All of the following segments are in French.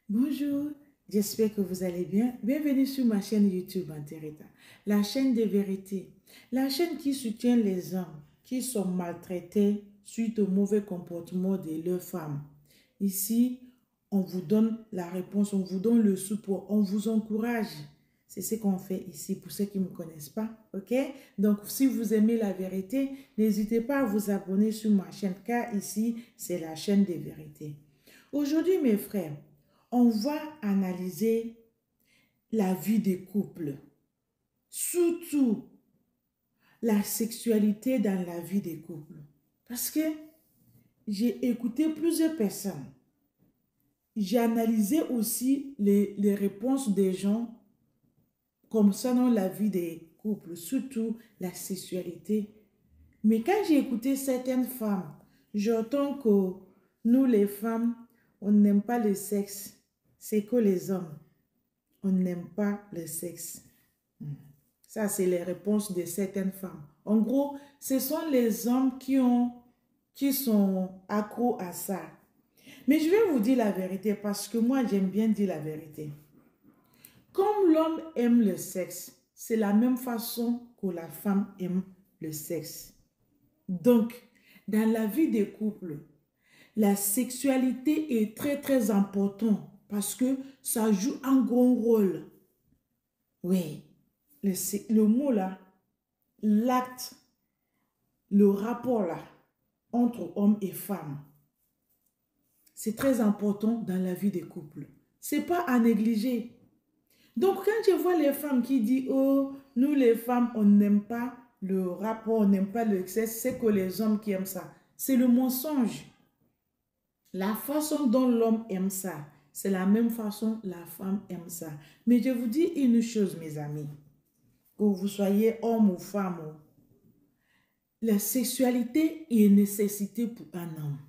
Bonjour, j'espère que vous allez bien. Bienvenue sur ma chaîne YouTube Antereta, la chaîne des vérités, la chaîne qui soutient les hommes qui sont maltraités suite au mauvais comportement de leurs femmes. Ici, on vous donne la réponse, on vous donne le support, on vous encourage. C'est ce qu'on fait ici pour ceux qui ne me connaissent pas, ok? Donc, si vous aimez la vérité, n'hésitez pas à vous abonner sur ma chaîne, car ici, c'est la chaîne des vérités. Aujourd'hui, mes frères, on va analyser la vie des couples, surtout la sexualité dans la vie des couples. Parce que j'ai écouté plusieurs personnes. J'ai analysé aussi les réponses des gens concernant la vie des couples, surtout la sexualité. Mais quand j'ai écouté certaines femmes, j'entends que nous les femmes, on n'aime pas le sexe. C'est que les hommes, on n'aime pas le sexe. Ça, c'est les réponses de certaines femmes. En gros, ce sont les hommes qui sont accros à ça. Mais je vais vous dire la vérité parce que moi, j'aime bien dire la vérité. Comme l'homme aime le sexe, c'est la même façon que la femme aime le sexe. Donc, dans la vie des couples, la sexualité est très, très importante parce que ça joue un grand rôle. Oui, le mot là, l'acte, le rapport là, entre hommes et femmes, c'est très important dans la vie des couples. C'est pas à négliger. Donc, quand je vois les femmes qui disent, oh, nous les femmes, on n'aime pas le rapport, on n'aime pas le sexe, c'est que les hommes qui aiment ça. C'est le mensonge. La façon dont l'homme aime ça, c'est la même façon la femme aime ça. Mais je vous dis une chose, mes amis, que vous soyez homme ou femme, la sexualité est une nécessité pour un homme.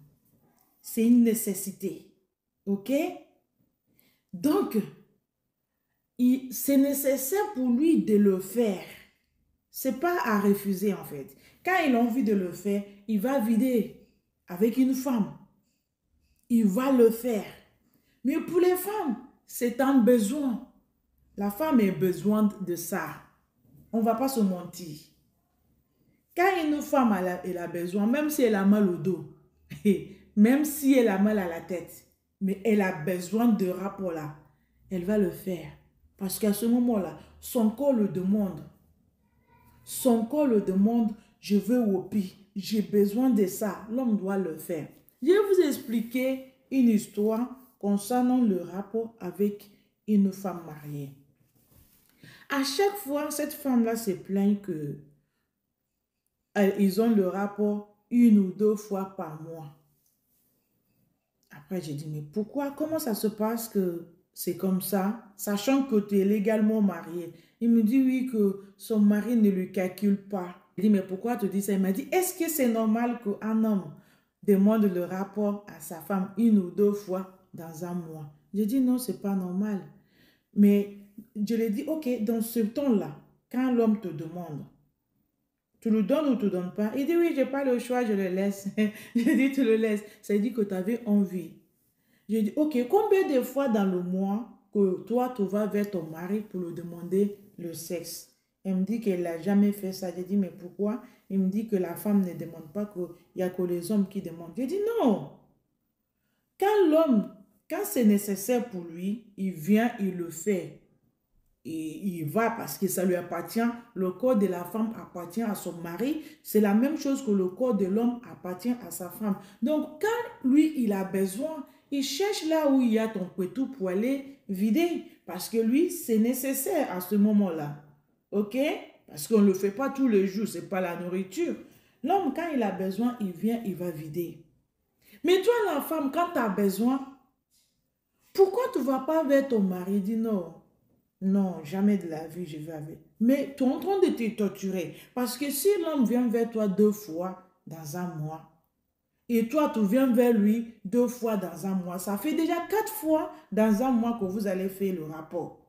C'est une nécessité. Ok? Donc, c'est nécessaire pour lui de le faire. C'est pas à refuser en fait. Quand il a envie de le faire, il va vider avec une femme. Il va le faire. Mais pour les femmes, c'est un besoin. La femme a besoin de ça. On ne va pas se mentir. Quand une femme elle a besoin, même si elle a mal au dos, même si elle a mal à la tête, mais elle a besoin de rapport là, elle va le faire. Parce qu'à ce moment-là, son corps le demande. Son corps le demande, je veux au pire, j'ai besoin de ça. L'homme doit le faire. Je vais vous expliquer une histoire concernant le rapport avec une femme mariée. À chaque fois, cette femme-là se plaint que ils ont le rapport une ou deux fois par mois. Après, j'ai dit, mais pourquoi? Comment ça se passe que c'est comme ça, sachant que tu es légalement marié? Il me dit, oui, que son mari ne lui calcule pas. J'ai dit, mais pourquoi tu dis ça? Il m'a dit, est-ce que c'est normal qu'un homme demande le rapport à sa femme une ou deux fois dans un mois? J'ai dit, non, c'est pas normal. Mais je lui ai dit, ok, dans ce temps-là, quand l'homme te demande, tu le donnes ou tu ne donnes pas? Il dit, oui, je n'ai pas le choix, je le laisse. Je dis, tu le laisses. Ça veut dire que tu avais envie. Je dis, ok, combien de fois dans le mois que toi, tu vas vers ton mari pour lui demander le sexe? Elle me dit qu'elle n'a jamais fait ça. Je dis, mais pourquoi? Il me dit que la femme ne demande pas, qu'il n'y a que les hommes qui demandent. Je dis, non. Quand l'homme, quand c'est nécessaire pour lui, il vient, il le fait. Et il va parce que ça lui appartient. Le corps de la femme appartient à son mari. C'est la même chose que le corps de l'homme appartient à sa femme. Donc, quand lui, il a besoin, il cherche là où il y a ton couteau pour aller vider. Parce que lui, c'est nécessaire à ce moment-là. OK? Parce qu'on ne le fait pas tous les jours. Ce n'est pas la nourriture. L'homme, quand il a besoin, il vient, il va vider. Mais toi, la femme, quand tu as besoin, pourquoi tu ne vas pas vers ton mari? Dis non. Non, jamais de la vie, je vais avec. Mais tu es en train de te torturer. Parce que si l'homme vient vers toi deux fois dans un mois, et toi, tu viens vers lui deux fois dans un mois, ça fait déjà 4 fois dans un mois que vous allez faire le rapport.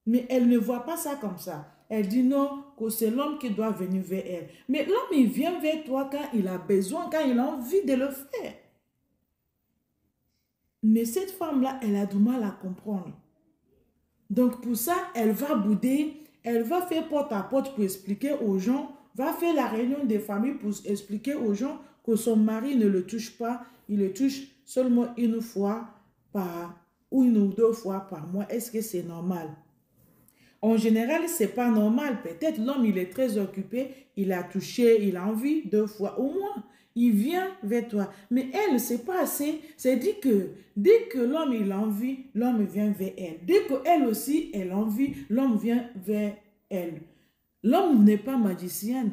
Mais elle ne voit pas ça comme ça. Elle dit non, que c'est l'homme qui doit venir vers elle. Mais l'homme, il vient vers toi quand il a besoin, quand il a envie de le faire. Mais cette femme-là, elle a du mal à comprendre. Donc pour ça, elle va bouder, elle va faire porte à porte pour expliquer aux gens, va faire la réunion des familles pour expliquer aux gens que son mari ne le touche pas, il le touche seulement une fois par, ou une ou deux fois par mois. Est-ce que c'est normal? En général, c'est pas normal. Peut-être l'homme, il est très occupé, il a touché, il a envie deux fois au moins. Il vient vers toi. Mais elle, c'est pas assez. C'est dit que dès que l'homme, il a envie, l'homme vient vers elle. Dès qu'elle aussi, elle a envie, l'homme vient vers elle. L'homme n'est pas magicienne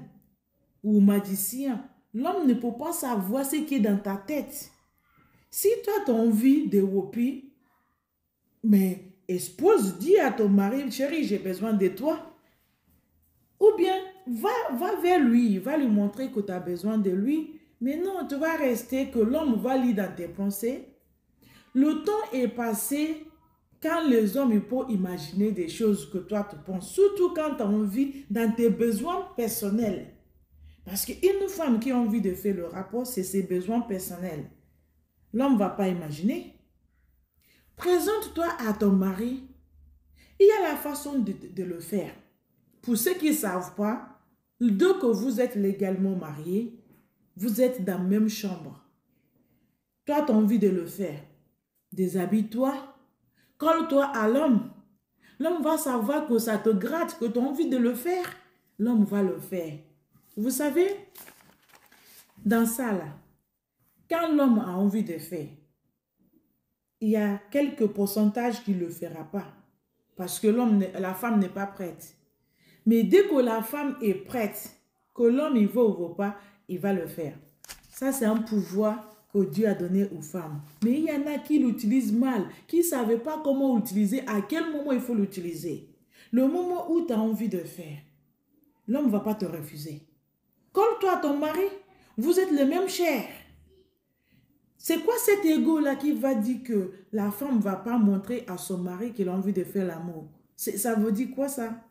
ou magicien. L'homme ne peut pas savoir ce qui est dans ta tête. Si toi, tu as envie de whoopie, mais expose, dis à ton mari, chérie, j'ai besoin de toi. Ou bien, va vers lui, va lui montrer que tu as besoin de lui. Mais non, tu vas rester, que l'homme va lire dans tes pensées. Le temps est passé quand les hommes peuvent imaginer des choses que toi tu penses. Surtout quand tu as envie dans tes besoins personnels. Parce qu'une femme qui a envie de faire le rapport, c'est ses besoins personnels. L'homme ne va pas imaginer. Présente-toi à ton mari. Il y a la façon de le faire. Pour ceux qui ne savent pas, dès que vous êtes légalement mariés, vous êtes dans la même chambre. Toi, tu as envie de le faire. Déshabille-toi. Colle-toi à l'homme. L'homme va savoir que ça te gratte, que tu as envie de le faire. L'homme va le faire. Vous savez, dans ça là, quand l'homme a envie de faire, il y a quelques pourcentages qui ne le fera pas. Parce que la femme n'est pas prête. Mais dès que la femme est prête, que l'homme il veut ou veut pas, il va le faire. Ça, c'est un pouvoir que Dieu a donné aux femmes. Mais il y en a qui l'utilisent mal, qui ne savent pas comment l'utiliser, à quel moment il faut l'utiliser. Le moment où tu as envie de faire, l'homme ne va pas te refuser. Colle-toi à ton mari, vous êtes le même chair. C'est quoi cet ego-là qui va dire que la femme ne va pas montrer à son mari qu'elle a envie de faire l'amour? Ça veut dire quoi ça?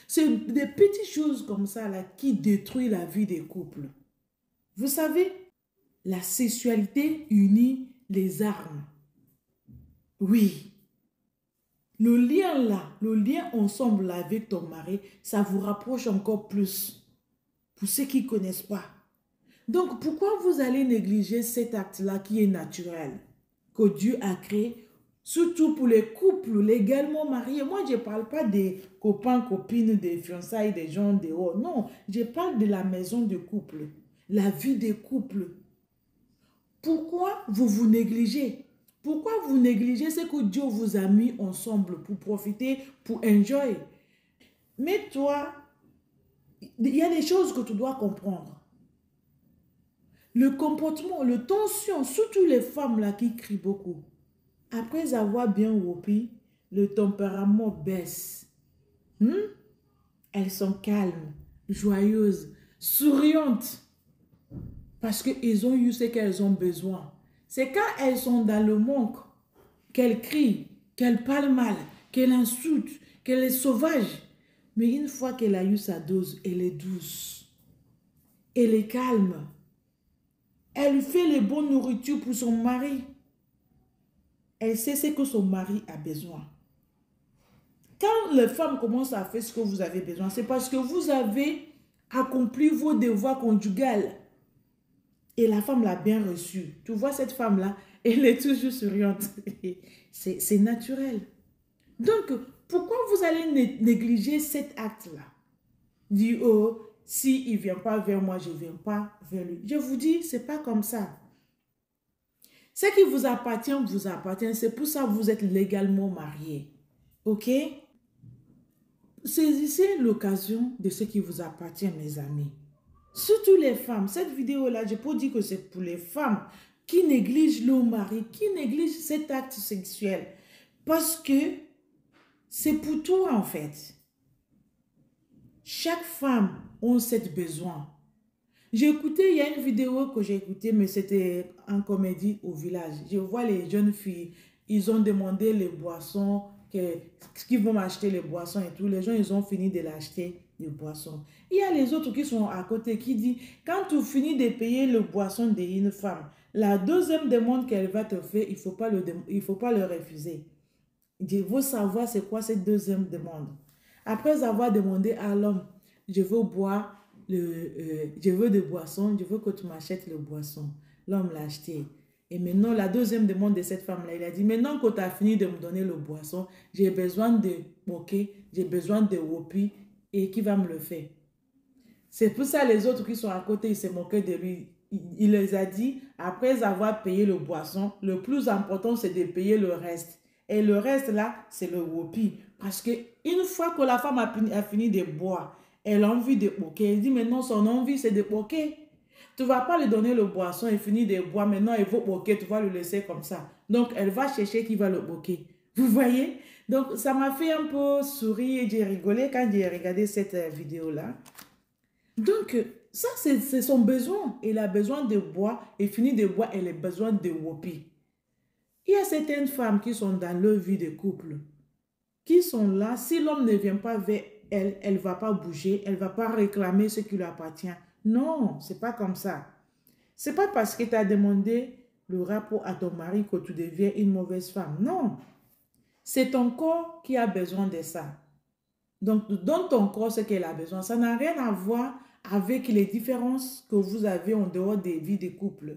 C'est des petites choses comme ça là qui détruisent la vie des couples. Vous savez, la sexualité unit les armes. Oui. Le lien là, le lien ensemble là avec ton mari, ça vous rapproche encore plus. Pour ceux qui ne connaissent pas. Donc, pourquoi vous allez négliger cet acte-là qui est naturel, que Dieu a créé, surtout pour les couples légalement mariés? Moi, je ne parle pas des copains, copines, des fiançailles, des gens dehors. Non, je parle de la maison de couple, la vie des couples. Pourquoi vous vous négligez? Pourquoi vous négligez ce que Dieu vous a mis ensemble pour profiter, pour enjoy? Mais toi, il y a des choses que tu dois comprendre. Le comportement, le tension, surtout les femmes là qui crient beaucoup. Après avoir bien whoopé, le tempérament baisse. Elles sont calmes, joyeuses, souriantes. Parce qu'elles ont eu ce qu'elles ont besoin. C'est quand elles sont dans le manque, qu'elles crient, qu'elles parlent mal, qu'elles insultent, qu'elles sont sauvages. Mais une fois qu'elle a eu sa dose, elle est douce. Elle est calme. Elle fait les bonnes nourritures pour son mari. Elle sait ce que son mari a besoin. Quand les femmes commencent à faire ce que vous avez besoin, c'est parce que vous avez accompli vos devoirs conjugaux. Et la femme l'a bien reçu. Tu vois cette femme-là, elle est toujours souriante. C'est naturel. Donc, pourquoi vous allez négliger cet acte-là? Dire, oh, s'il ne vient pas vers moi, je ne viens pas vers lui. Je vous dis, ce n'est pas comme ça. Ce qui vous appartient, c'est pour ça que vous êtes légalement mariés. Ok? Saisissez l'occasion de ce qui vous appartient, mes amis. Surtout les femmes. Cette vidéo-là, je peux dire que c'est pour les femmes qui négligent leur mari, qui négligent cet acte sexuel. Parce que c'est pour toi, en fait. Chaque femme a cet besoin. J'ai écouté, il y a une vidéo que j'ai écoutée, mais c'était en comédie au village. Je vois les jeunes filles, ils ont demandé les boissons, qu'ils vont acheter les boissons et tout. Les gens, ils ont fini de l'acheter, les boissons. Il y a les autres qui sont à côté qui disent, quand tu finis de payer le boisson d'une femme, La deuxième demande qu'elle va te faire, il ne faut pas le refuser. Il faut savoir c'est quoi cette deuxième demande. Après avoir demandé à l'homme, je veux boire, je veux des boissons, je veux que tu m'achètes le boisson. L'homme l'a acheté. Et maintenant, la deuxième demande de cette femme-là, il a dit, maintenant que tu as fini de me donner le boisson, j'ai besoin de bokeh, j'ai besoin de wopi, et qui va me le faire? C'est pour ça les autres qui sont à côté, ils se moquaient de lui. Il les a dit, après avoir payé le boisson, le plus important, c'est de payer le reste. Et le reste là, c'est le wopi. Parce que une fois que la femme a fini de boire, elle a envie de boquer. Elle dit maintenant, son envie, c'est de boquer. Tu ne vas pas lui donner le boisson et finir de boire. Maintenant, il faut boquer, tu vas le laisser comme ça. Donc, elle va chercher qui va le boquer. Vous voyez? Donc, ça m'a fait un peu sourire et j'ai rigolé quand j'ai regardé cette vidéo-là. Donc, ça, c'est son besoin. Il a besoin de boire et finit de boire, elle a besoin de wopi. Il y a certaines femmes qui sont dans leur vie de couple, qui sont là. Si l'homme ne vient pas vers elle, elle ne va pas bouger, elle ne va pas réclamer ce qui lui appartient. Non, ce n'est pas comme ça. Ce n'est pas parce que tu as demandé le rapport à ton mari que tu deviens une mauvaise femme. Non, c'est ton corps qui a besoin de ça. Donc, dans ton corps, ce qu'elle a besoin, ça n'a rien à voir avec les différences que vous avez en dehors des vies de couple.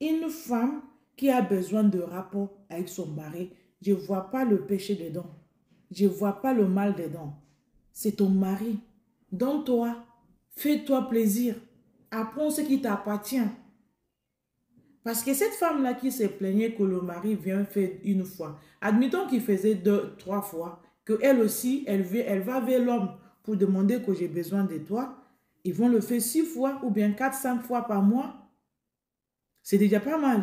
Une femme qui a besoin de rapport avec son mari, je ne vois pas le péché dedans. Je ne vois pas le mal dedans. C'est ton mari. Donne-toi, fais-toi plaisir. Apprends ce qui t'appartient. Parce que cette femme-là qui se plaignait que le mari vient faire une fois, admettons qu'il faisait 2, 3 fois, qu'elle aussi, elle va vers l'homme pour demander que j'ai besoin de toi, ils vont le faire 6 fois ou bien 4, 5 fois par mois. C'est déjà pas mal.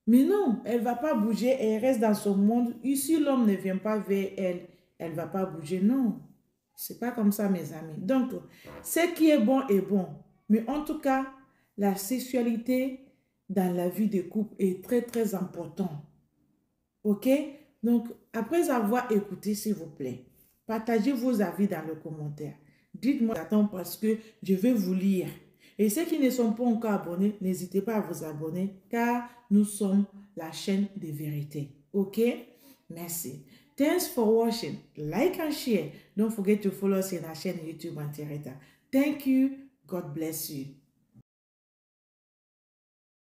Mais non, elle ne va pas bouger et elle reste dans son monde. Ici, l'homme ne vient pas vers elle, elle ne va pas bouger. Non, c'est pas comme ça, mes amis. Donc, ce qui est bon est bon. Mais en tout cas, la sexualité dans la vie de couple est très, très important. OK? Donc, après avoir écouté, s'il vous plaît, partagez vos avis dans le commentaire. Dites-moi, j'attends parce que je vais vous lire. Et ceux qui ne sont pas encore abonnés, n'hésitez pas à vous abonner car nous sommes la chaîne des vérités. OK? Merci. Thanks for watching. Like and share. Don't forget to follow us in our chaîne YouTube Antireta. Thank you. God bless you.